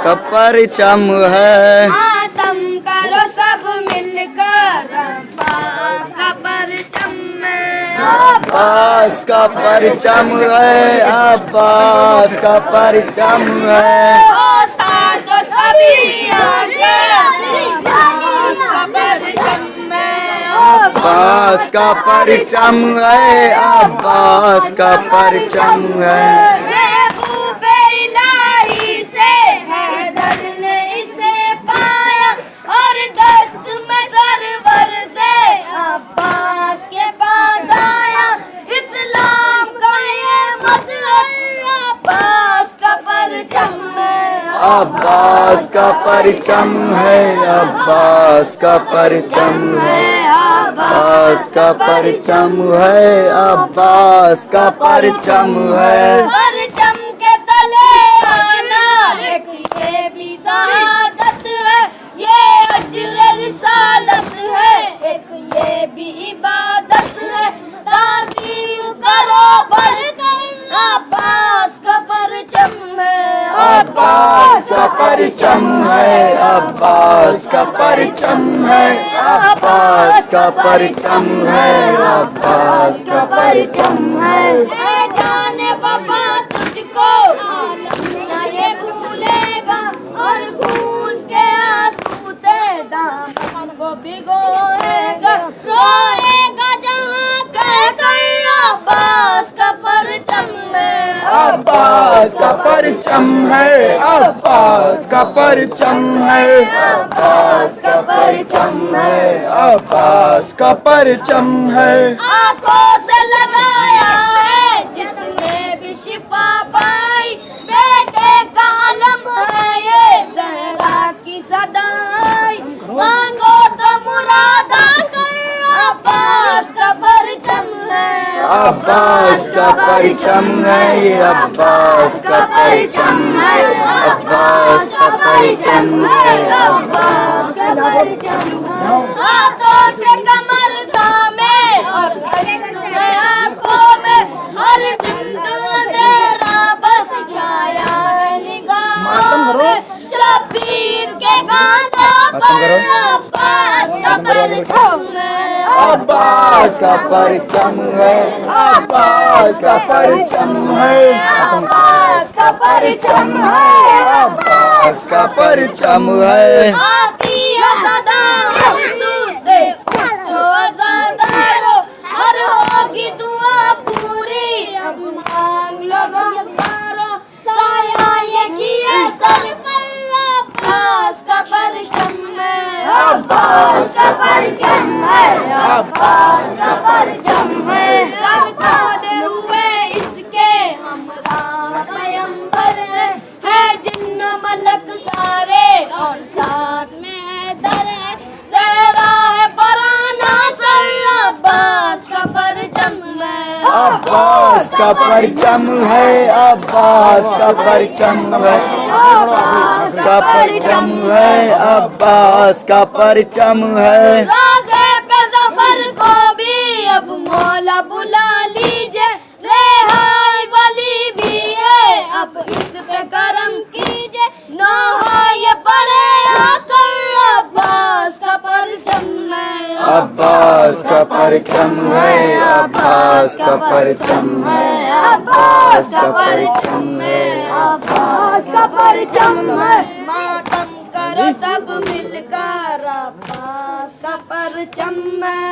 का परचम है। मातम करो सब मिलकर अब्बास का परचम है। अब्बास का परचम है, अब्बास का परचम है। ओ साथ सभी आगे अब्बास का परचम है। अब्बास का परचम है, अब्बास का परचम है। महबूबे इलाही से हैदर ने इसे पाया और दस्त में सरवर से अब्बास के पास आया। इस्लाम का ये मजहर अब्बास का परचम है। अब्बास का परचम है, अब्बास का परचम है। अब्बास का परचम है, अब्बास का परचम है। परचम के तले आना एक ये भी शहादत है। ये अज्र रिसालत है, एक ये भी इबादत है। ताज़ीम करो बढ़कर अब्बास का परचम है। अब्बास का परचम है, अब्बास का परचम है। अब्बास का परचम है, अब्बास का परचम है। ऐ जाने वफा तुझको आलम ना ये भूलेगा और खून के आंसू से दामन को भिगोएगा। रोएगा जहाँ कहकर अब्बास का परचम है। अब्बास का परचम है, अब्बास का परचम है। अब्बास का परचम है, अब्बास का परचम है। आंखों से लगाया है जिसने भी शिफा पाई। बेटे का अलम है ये ज़हरा की सदाई। मांगो तो मुरादा कर अब्बास का परचम है। अब्बास का परचम है, अब्बास का परचम है। अब्बास का परचम है, अब्बास का परचम है। हाथों से कमर थामे और आँखों में हर जिंदा अंधेरा बस छाया है निगाहों में। शब्बीर के गानों पर अब्बास का परचम है। अब्बास का परचम है, अब्बास का परचम है। अब्बास का परचम है। अब्बास का परचम है। आती है सदा आंसू से जो ज़ादारो हर होगी दुआ पूरी अब मांग लो गमगारो। साया ये किए सर पर अब्बास का परचम है। अब्बास का परचम है, अब्बास का परचम है। सब कौने हुए इसके हमरा पैगंबर है जिन्न मलक सारे और साथ में हैदर है। ज़हरा है पराना सर अब्बास का परचम है। अब्बास का परचम है, अब्बास का परचम है। अब्बास का परचम है, अब्बास का परचम है। राज़े पे ज़फ़र को भी अब मौला बुला लीजिए। रेहाई वली भी है अब इस पे करम कीजिए। नहाए पड़े आकर अब्बास का परचम है। अब्बास का परचम है, अब्बास का परचम है। अब्बास का परचम है। अब्बास का परचम है। मातम करो सब मिलकर अब्बास का परचम है।